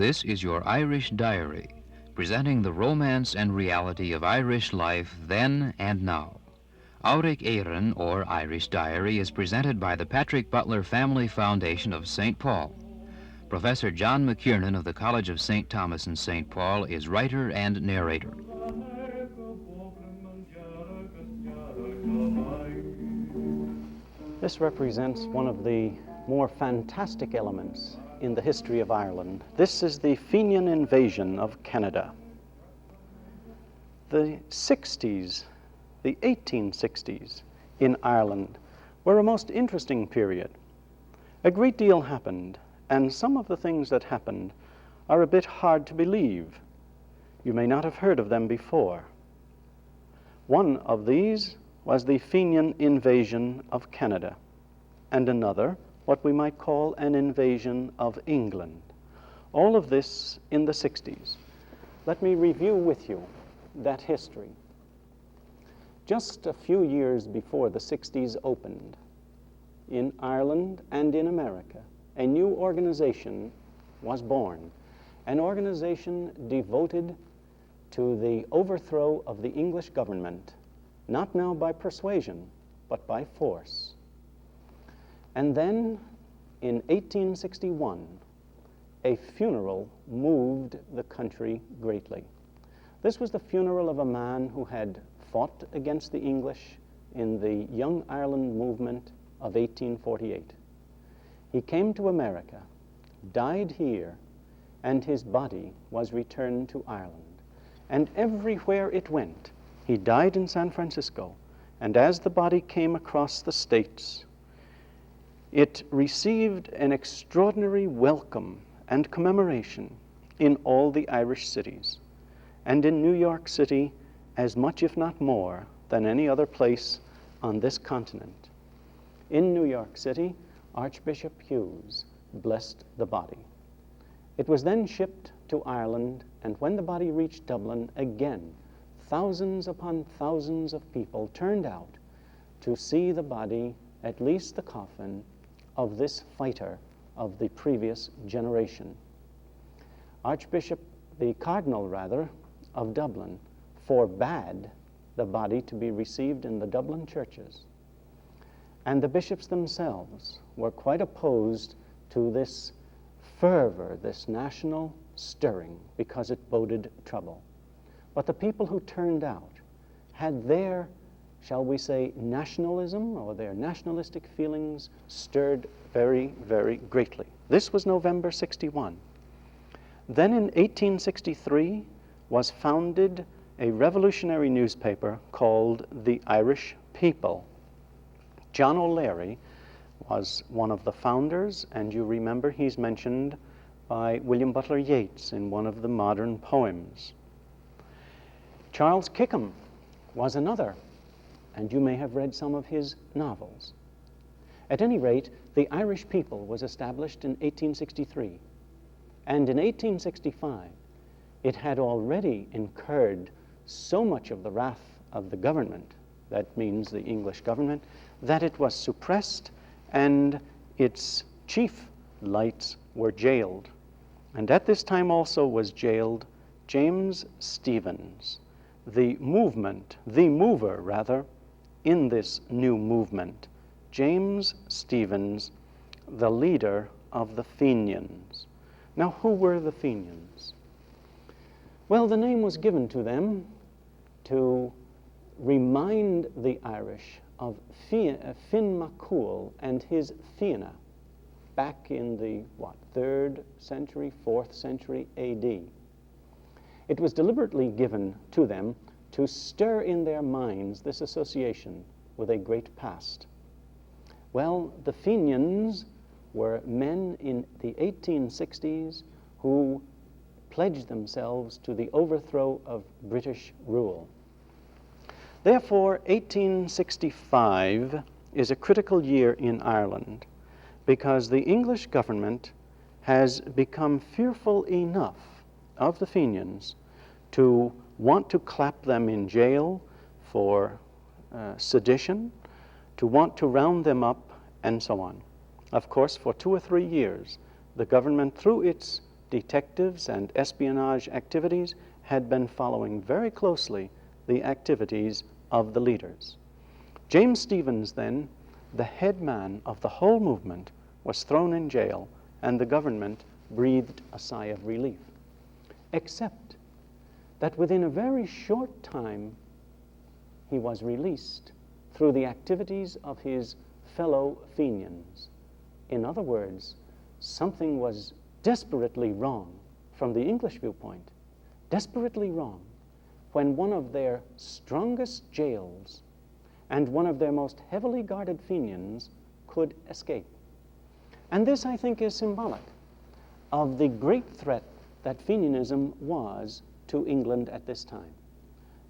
This is your Irish Diary, presenting the romance and reality of Irish life then and now. Áuric Éireann, or Irish Diary, is presented by the Patrick Butler Family Foundation of St. Paul. Professor John McKiernan of the College of St. Thomas in St. Paul is writer and narrator. This represents one of the more fantastic elements in the history of Ireland. This is the Fenian Invasion of Canada. The 60s, the 1860s in Ireland were a most interesting period. A great deal happened, and some of the things that happened are a bit hard to believe. You may not have heard of them before. One of these was the Fenian Invasion of Canada, and another, what we might call an invasion of England. All of this in the 60s. Let me review with you that history. Just a few years before the 60s opened, in Ireland and in America, a new organization was born, an organization devoted to the overthrow of the English government, not now by persuasion, but by force. And then, in 1861, a funeral moved the country greatly. This was the funeral of a man who had fought against the English in the Young Ireland movement of 1848. He came to America, died here, and his body was returned to Ireland. And everywhere it went, he died in San Francisco, and as the body came across the states, it received an extraordinary welcome and commemoration in all the Irish cities, and in New York City as much, if not more, than any other place on this continent. In New York City, Archbishop Hughes blessed the body. It was then shipped to Ireland, and when the body reached Dublin, again, thousands upon thousands of people turned out to see the body, at least the coffin, of this fighter of the previous generation. The Cardinal of Dublin forbade the body to be received in the Dublin churches. And the bishops themselves were quite opposed to this fervor, this national stirring, because it boded trouble. But the people who turned out had their, shall we say, nationalism or their nationalistic feelings stirred very, very greatly. This was November 61. Then in 1863 was founded a revolutionary newspaper called the Irish People. John O'Leary was one of the founders, and you remember he's mentioned by William Butler Yeats in one of the modern poems. Charles Kickham was another, and you may have read some of his novels. At any rate, the Irish People was established in 1863, and in 1865 it had already incurred so much of the wrath of the government, that means the English government, that it was suppressed and its chief lights were jailed. And at this time also was jailed James Stephens, the mover in this new movement. James Stephens, the leader of the Fenians. Now, who were the Fenians? Well, the name was given to them to remind the Irish of Finn MacCool and his Fianna back in the, 3rd century, 4th century AD. It was deliberately given to them to stir in their minds this association with a great past. Well, the Fenians were men in the 1860s who pledged themselves to the overthrow of British rule. Therefore, 1865 is a critical year in Ireland because the English government has become fearful enough of the Fenians to want to clap them in jail for sedition, to want to round them up, and so on. Of course, for 2 or 3 years, the government, through its detectives and espionage activities had been following very closely the activities of the leaders. James Stephens, then, the head man of the whole movement, was thrown in jail, and the government breathed a sigh of relief. Except that within a very short time, he was released through the activities of his fellow Fenians. In other words, something was desperately wrong from the English viewpoint, desperately wrong, when one of their strongest jails and one of their most heavily guarded Fenians could escape. And this, I think, is symbolic of the great threat that Fenianism was to England at this time,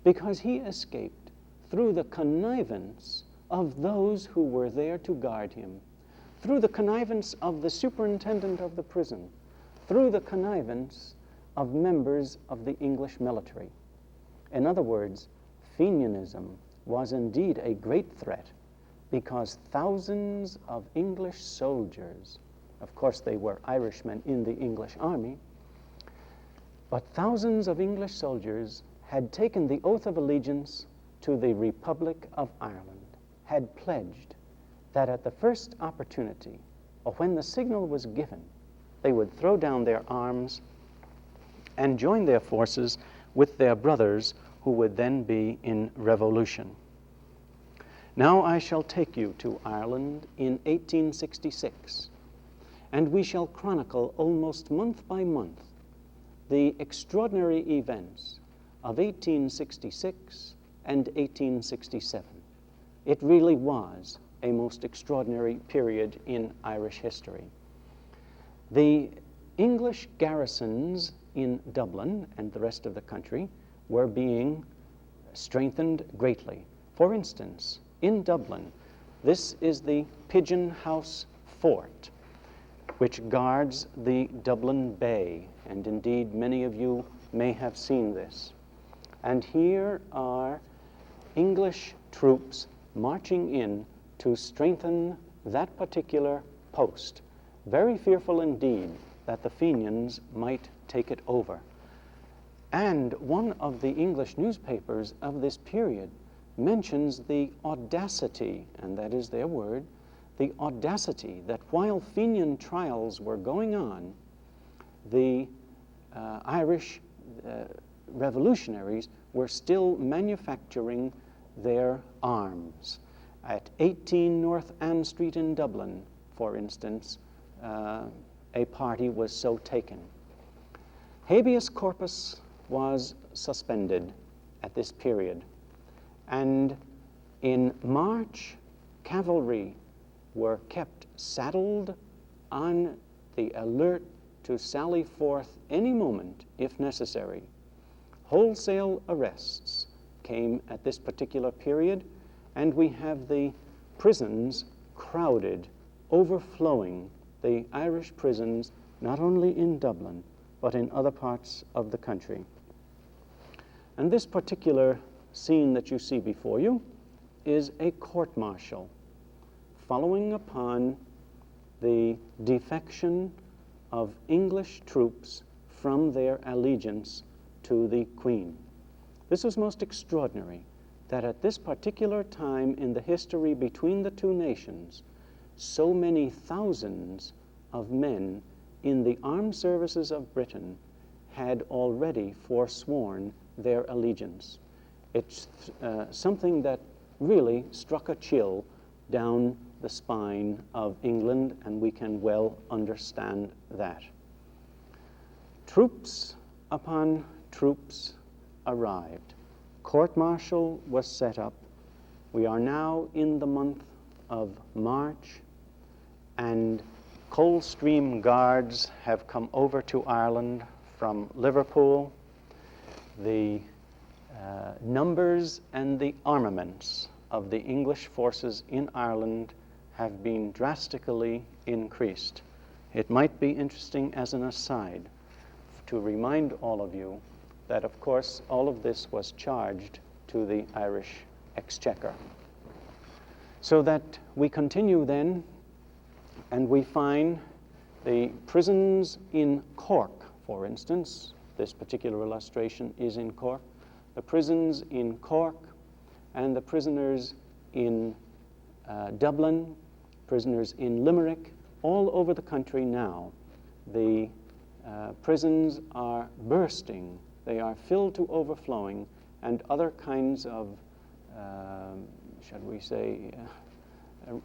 because he escaped through the connivance of those who were there to guard him, through the connivance of the superintendent of the prison, through the connivance of members of the English military. In other words, Fenianism was indeed a great threat, because thousands of English soldiers, of course they were Irishmen in the English army, but thousands of English soldiers had taken the oath of allegiance to the Republic of Ireland, had pledged that at the first opportunity, or when the signal was given, they would throw down their arms and join their forces with their brothers who would then be in revolution. Now I shall take you to Ireland in 1866, and we shall chronicle almost month by month the extraordinary events of 1866 and 1867. It really was a most extraordinary period in Irish history. The English garrisons in Dublin and the rest of the country were being strengthened greatly. For instance, in Dublin, this is the Pigeon House Fort, which guards the Dublin Bay, and indeed many of you may have seen this. And here are English troops marching in to strengthen that particular post, very fearful indeed that the Fenians might take it over. And one of the English newspapers of this period mentions the audacity, and that is their word, the audacity that while Fenian trials were going on, the Irish revolutionaries were still manufacturing their arms. At 18 North Ann Street in Dublin, for instance, a party was so taken. Habeas corpus was suspended at this period, and in March, cavalry were kept saddled on the alert to sally forth any moment if necessary. Wholesale arrests came at this particular period, and we have the prisons crowded, overflowing, the Irish prisons, not only in Dublin, but in other parts of the country. And this particular scene that you see before you is a court-martial following upon the defection of English troops from their allegiance to the Queen. This was most extraordinary, that at this particular time in the history between the two nations, so many thousands of men in the armed services of Britain had already forsworn their allegiance. It's something that really struck a chill down the spine of England, and we can well understand that. Troops upon troops arrived. Court-martial was set up. We are now in the month of March, and Coldstream Guards have come over to Ireland from Liverpool. The numbers and the armaments of the English forces in Ireland have been drastically increased. It might be interesting as an aside to remind all of you that, of course, all of this was charged to the Irish Exchequer. So that we continue then, and we find the prisons in Cork, for instance, this particular illustration is in Cork, the prisons in Cork and the prisoners in Dublin, prisoners in Limerick, all over the country now, the prisons are bursting. They are filled to overflowing, and other kinds of, shall we say,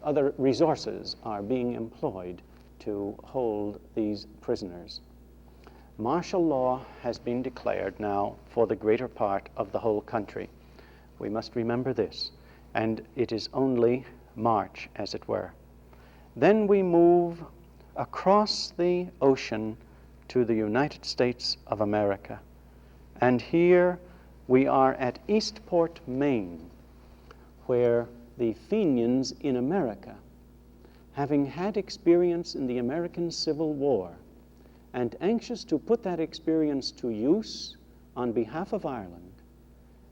other resources are being employed to hold these prisoners. Martial law has been declared now for the greater part of the whole country. We must remember this, and it is only March, as it were. Then we move across the ocean to the United States of America. And here we are at Eastport, Maine, where the Fenians in America, having had experience in the American Civil War, and anxious to put that experience to use on behalf of Ireland,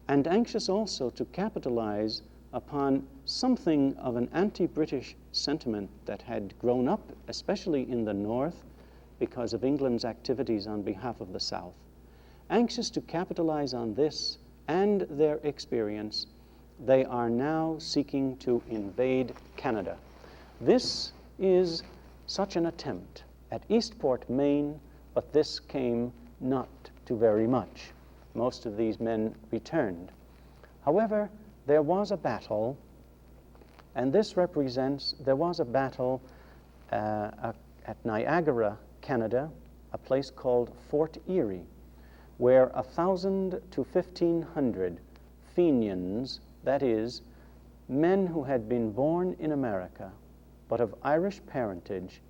and anxious also to capitalize upon something of an anti-British sentiment that had grown up, especially in the North, because of England's activities on behalf of the South. Anxious to capitalize on this and their experience, they are now seeking to invade Canada. This is such an attempt at Eastport, Maine, but this came not to very much. Most of these men returned. However, there was a battle, and this represents, there was a battle at Niagara, Canada, a place called Fort Erie, where 1,000 to 1,500 Fenians, that is, men who had been born in America, but of Irish parentage,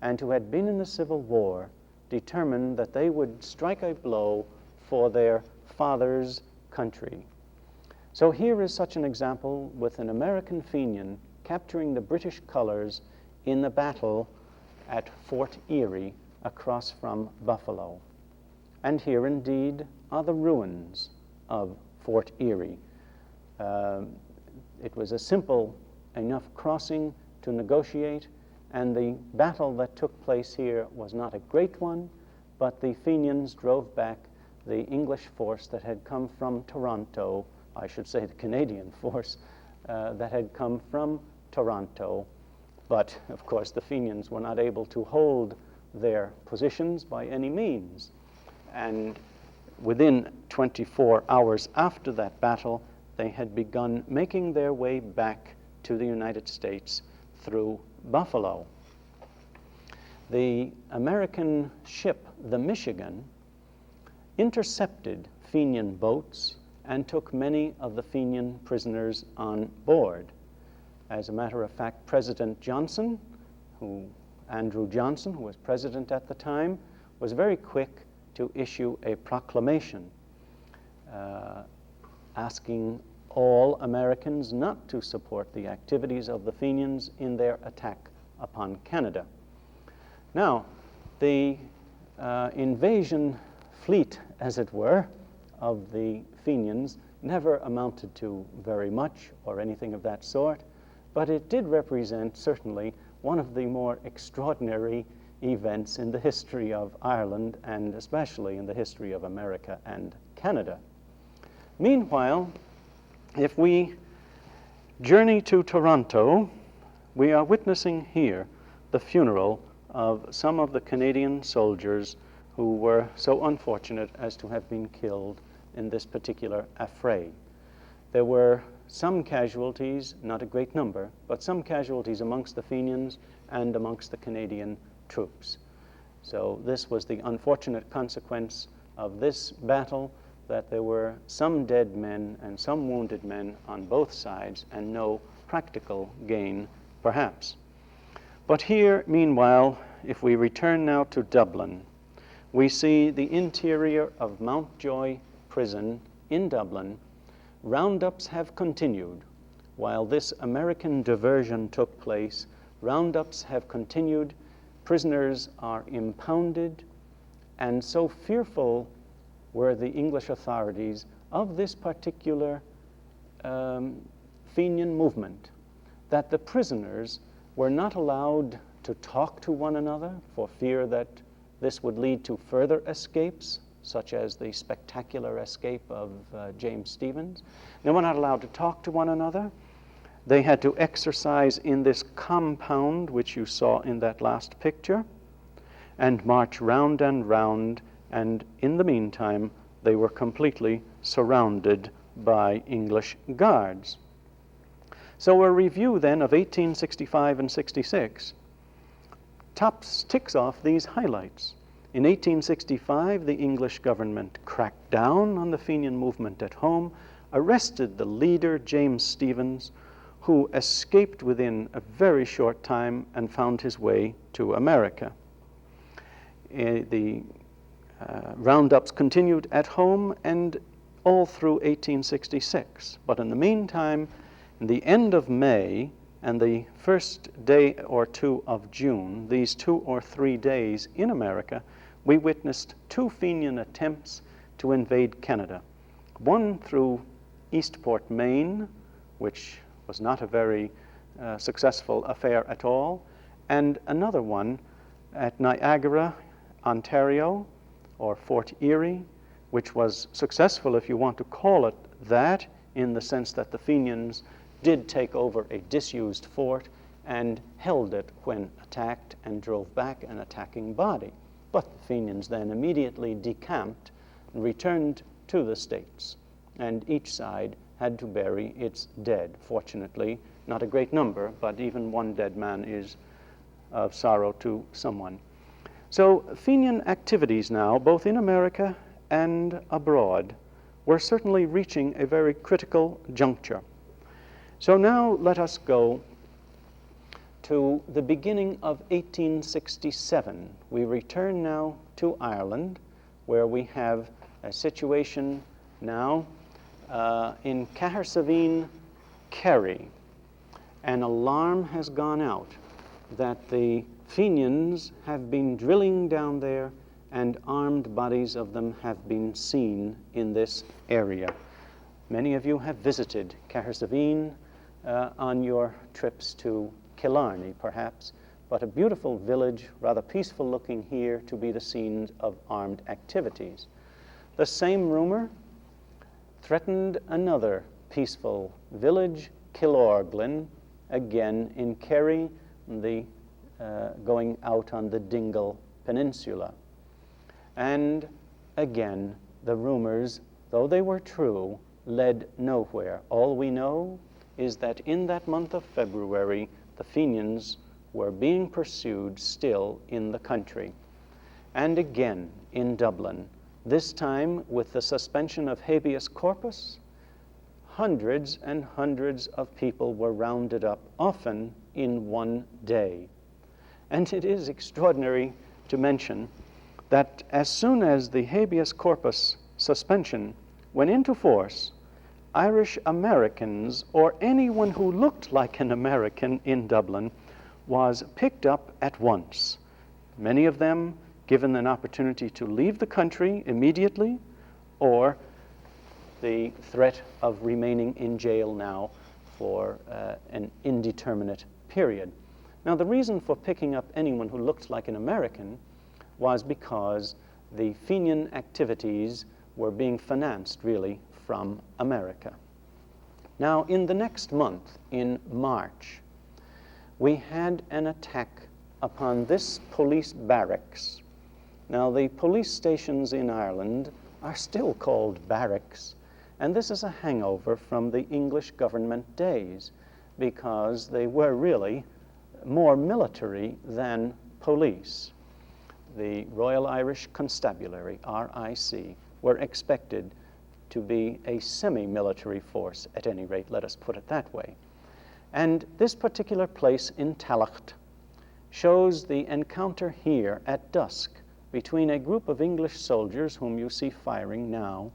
and who had been in the Civil War, determined that they would strike a blow for their father's country. So here is such an example with an American Fenian capturing the British colors in the battle at Fort Erie across from Buffalo. And here indeed are the ruins of Fort Erie. It was a simple enough crossing to negotiate, and the battle that took place here was not a great one, but the Fenians drove back the English force that had come from Toronto, I should say the Canadian force that had come from Toronto. But of course the Fenians were not able to hold their positions by any means. And within 24 hours after that battle, they had begun making their way back to the United States through Buffalo. The American ship, the Michigan, intercepted Fenian boats and took many of the Fenian prisoners on board. As a matter of fact, President Johnson, Andrew Johnson, who was president at the time, was very quick to issue a proclamation asking all Americans not to support the activities of the Fenians in their attack upon Canada. Now, the invasion fleet, as it were, of the Fenians never amounted to very much or anything of that sort, but it did represent certainly one of the more extraordinary events in the history of Ireland, and especially in the history of America and Canada. Meanwhile, if we journey to Toronto, we are witnessing here the funeral of some of the Canadian soldiers who were so unfortunate as to have been killed in this particular affray. There were some casualties, not a great number, but some casualties amongst the Fenians and amongst the Canadian troops. So this was the unfortunate consequence of this battle, that there were some dead men and some wounded men on both sides, and no practical gain, perhaps. But here, meanwhile, if we return now to Dublin, we see the interior of Mountjoy Prison in Dublin. Roundups have continued. While this American diversion took place, roundups have continued. Prisoners are impounded, and so fearful were the English authorities of this particular Fenian movement that the prisoners were not allowed to talk to one another for fear that This would lead to further escapes, such as the spectacular escape of James Stephens. They were not allowed to talk to one another. They had to exercise in this compound, which you saw in that last picture, and march round and round, and in the meantime, they were completely surrounded by English guards. So a review then of 1865 and 66 ticks off these highlights. In 1865, the English government cracked down on the Fenian movement at home, arrested the leader, James Stephens, who escaped within a very short time and found his way to America. The roundups continued at home and all through 1866. But in the meantime, in the end of May and the first day or two of June, these 2 or 3 days in America, we witnessed 2 Fenian attempts to invade Canada. One through Eastport, Maine, which was not a very successful affair at all, and another one at Niagara, Ontario, or Fort Erie, which was successful, if you want to call it that, in the sense that the Fenians did take over a disused fort and held it when attacked and drove back an attacking body. But the Fenians then immediately decamped and returned to the States, and each side had to bury its dead. Fortunately, not a great number, but even one dead man is of sorrow to someone. So Fenian activities now, both in America and abroad, were certainly reaching a very critical juncture. So now let us go to the beginning of 1867. We return now to Ireland, where we have a situation now in Cahersiveen, Kerry. An alarm has gone out that the Fenians have been drilling down there and armed bodies of them have been seen in this area. Many of you have visited Cahersiveen on your trips to Killarney, perhaps, but a beautiful village, rather peaceful looking here to be the scene of armed activities. The same rumor threatened another peaceful village, Killorglin, again in Kerry, going out on the Dingle Peninsula. And again, the rumors, though they were true, led nowhere. All we know is that in that month of February, the Fenians were being pursued still in the country. And again in Dublin, this time with the suspension of habeas corpus, hundreds and hundreds of people were rounded up, often in one day. And it is extraordinary to mention that as soon as the habeas corpus suspension went into force, Irish Americans, or anyone who looked like an American in Dublin, was picked up at once. Many of them given an opportunity to leave the country immediately, or the threat of remaining in jail now for an indeterminate period. Now, the reason for picking up anyone who looked like an American was because the Fenian activities were being financed, really, from America. Now, in the next month, in March, we had an attack upon this police barracks. Now, the police stations in Ireland are still called barracks, and this is a hangover from the English government days, because they were really more military than police. The Royal Irish Constabulary, RIC, were expected to be a semi-military force, at any rate, let us put it that way. And this particular place in Tallaght shows the encounter here at dusk between a group of English soldiers, whom you see firing now,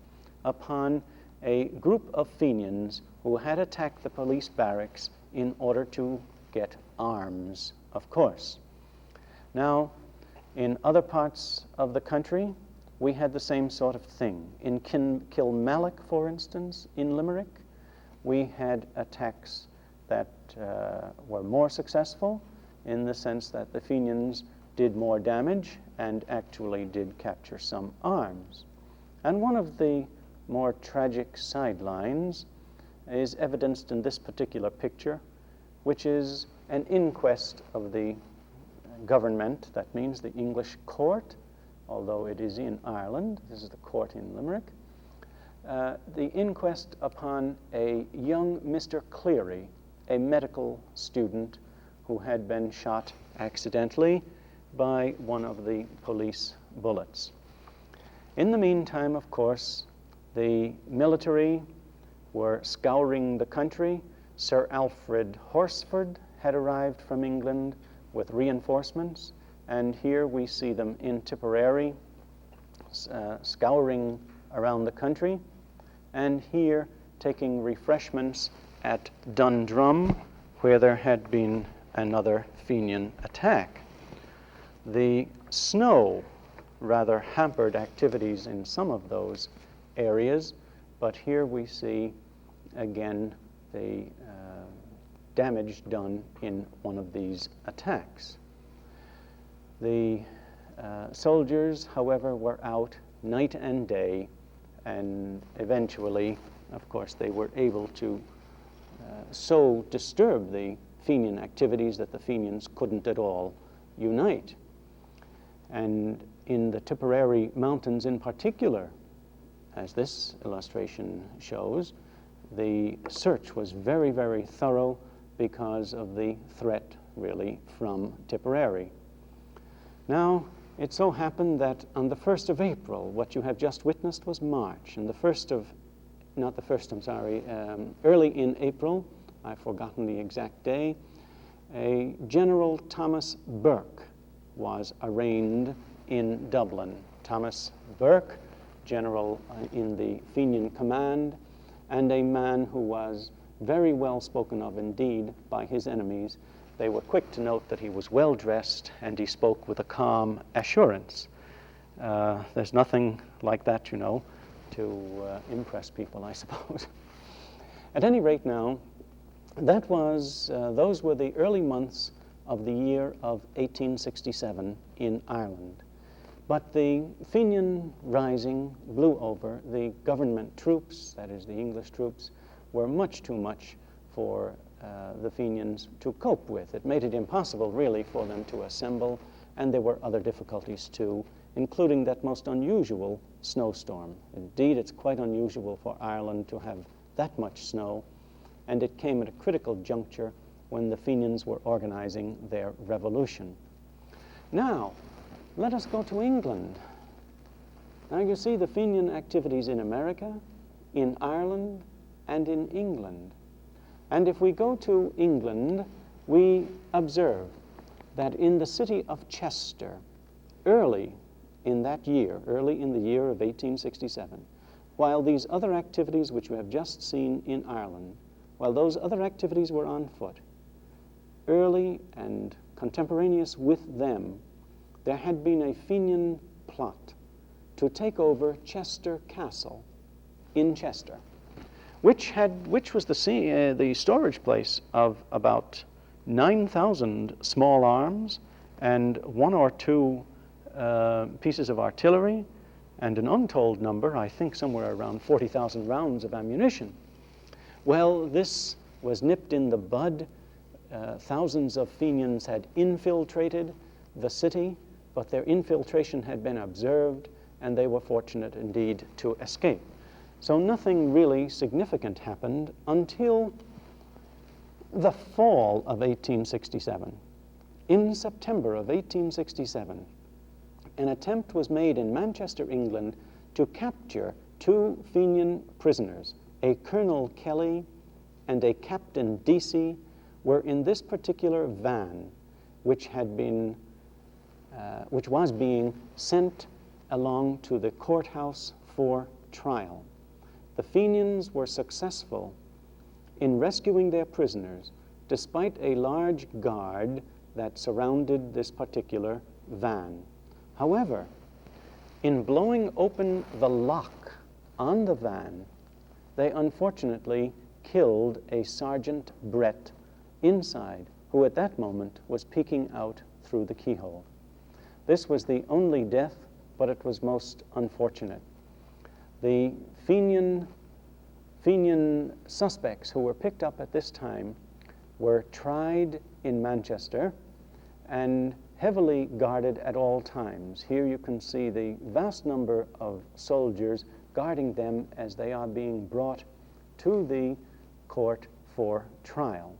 upon a group of Fenians who had attacked the police barracks in order to get arms, of course. Now, in other parts of the country, we had the same sort of thing. In Kilmallock, for instance, in Limerick, we had attacks that were more successful. in the sense that the Fenians did more damage and actually did capture some arms. And one of the more tragic sidelines is evidenced in this particular picture, which is an inquest of the government. That means the English court, although it is in Ireland. This is the court in Limerick. The inquest upon a young Mr. Cleary, a medical student who had been shot accidentally by one of the police bullets. In the meantime, of course, the military were scouring the country. Sir Alfred Horsford had arrived from England with reinforcements, and here we see them in Tipperary, scouring around the country, and here taking refreshments at Dundrum, where there had been another Fenian attack. The snow rather hampered activities in some of those areas, but here we see again the damage done in one of these attacks. The soldiers, however, were out night and day, and eventually, of course, they were able to so disturb the Fenian activities that the Fenians couldn't at all unite. And in the Tipperary Mountains in particular, as this illustration shows, the search was very, very thorough because of the threat, really, from Tipperary. Now, it so happened that on the 1st of April, what you have just witnessed was March, and early in April, I've forgotten the exact day, a General Thomas Burke was arraigned in Dublin. Thomas Burke, general in the Fenian command, and a man who was very well spoken of indeed by his enemies. They were quick to note that he was well dressed and he spoke with a calm assurance. There's nothing like that, you know, to impress people, I suppose. At any rate now, those were the early months of the year of 1867 in Ireland. But the Fenian Rising blew over. The government troops, that is the English troops, were much too much for the Fenians to cope with. It made it impossible, really, for them to assemble, and there were other difficulties too, including that most unusual snowstorm. Indeed, it's quite unusual for Ireland to have that much snow, and it came at a critical juncture when the Fenians were organizing their revolution. Now, let us go to England. Now you see the Fenian activities in America, in Ireland, and in England. And if we go to England, we observe that in the city of Chester, early in the year of 1867, while these other activities which we have just seen in Ireland, while those other activities were on foot, early and contemporaneous with them, there had been a Fenian plot to take over Chester Castle in Chester, which was the storage place of about 9,000 small arms and one or two pieces of artillery and an untold number, I think somewhere around 40,000 rounds of ammunition. Well, this was nipped in the bud. Thousands of Fenians had infiltrated the city, but their infiltration had been observed, and they were fortunate indeed to escape. So nothing really significant happened until the fall of 1867. In September of 1867, an attempt was made in Manchester, England, to capture two Fenian prisoners. A Colonel Kelly and a Captain Deasy were in this particular van, which was being sent along to the courthouse for trial. The Fenians were successful in rescuing their prisoners, despite a large guard that surrounded this particular van. However, in blowing open the lock on the van, they unfortunately killed a Sergeant Brett inside who at that moment was peeking out through the keyhole. This was the only death, but it was most unfortunate. The Fenian suspects who were picked up at this time were tried in Manchester and heavily guarded at all times. Here you can see the vast number of soldiers guarding them as they are being brought to the court for trial.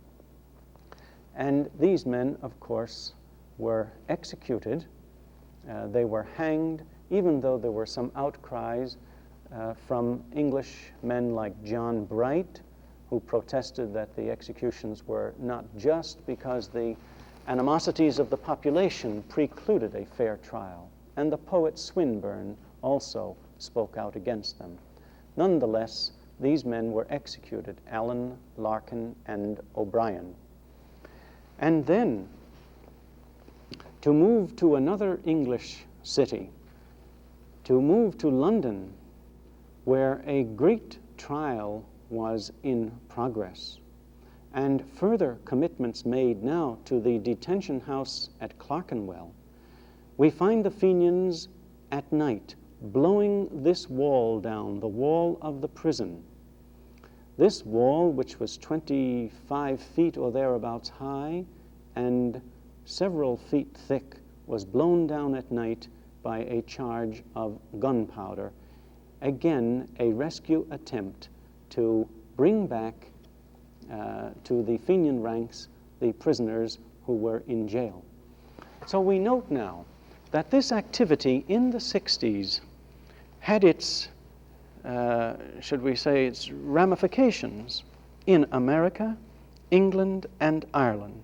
And these men, of course, were executed. They were hanged, even though there were some outcries from English men like John Bright, who protested that the executions were not just because the animosities of the population precluded a fair trial. And the poet Swinburne also spoke out against them. Nonetheless, these men were executed, Allen, Larkin, and O'Brien. And then, to move to another English city, to move to London, where a great trial was in progress, and further commitments made now to the detention house at Clerkenwell, we find the Fenians at night blowing this wall down, the wall of the prison. This wall, which was 25 feet or thereabouts high and several feet thick, was blown down at night by a charge of gunpowder. Again, a rescue attempt to bring back to the Fenian ranks the prisoners who were in jail. So we note now that this activity in the 60s had its, should we say, its ramifications in America, England, and Ireland.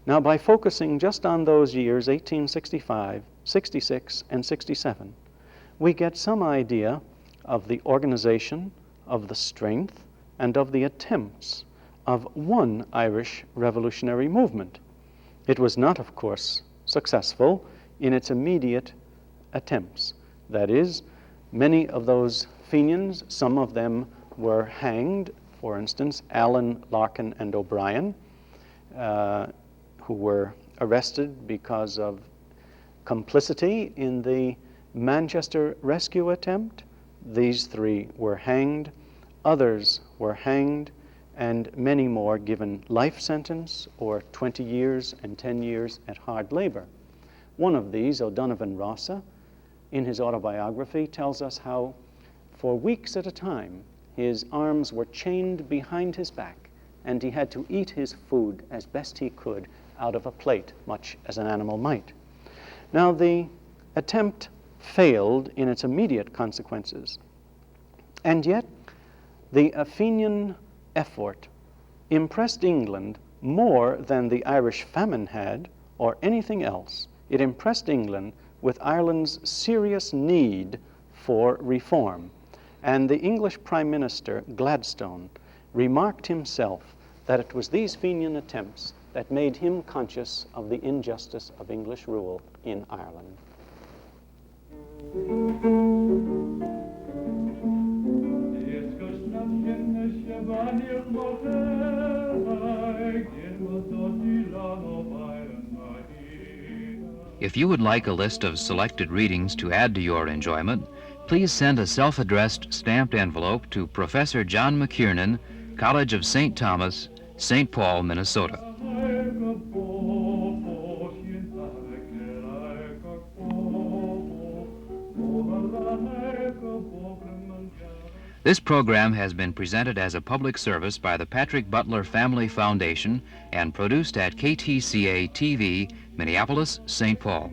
Now, by focusing just on those years, 1865, 66, and 67, we get some idea of the organization, of the strength, and of the attempts of one Irish revolutionary movement. It was not, of course, successful in its immediate attempts. That is, many of those Fenians, some of them were hanged, for instance, Allen, Larkin, and O'Brien, who were arrested because of complicity in the Manchester rescue attempt. These three were hanged. Others were hanged, and many more given life sentence or 20 years and 10 years at hard labor. One of these, O'Donovan Rossa, in his autobiography, tells us how for weeks at a time his arms were chained behind his back, and he had to eat his food as best he could out of a plate, much as an animal might. Now, the attempt failed in its immediate consequences, and yet the Fenian effort impressed England more than the Irish famine had or anything else. It impressed England with Ireland's serious need for reform. And the English Prime Minister, Gladstone, remarked himself that it was these Fenian attempts that made him conscious of the injustice of English rule in Ireland. If you would like a list of selected readings to add to your enjoyment, please send a self-addressed stamped envelope to Professor John McKiernan, College of St. Thomas, St. Paul, Minnesota. This program has been presented as a public service by the Patrick Butler Family Foundation and produced at KTCA-TV, Minneapolis, St. Paul.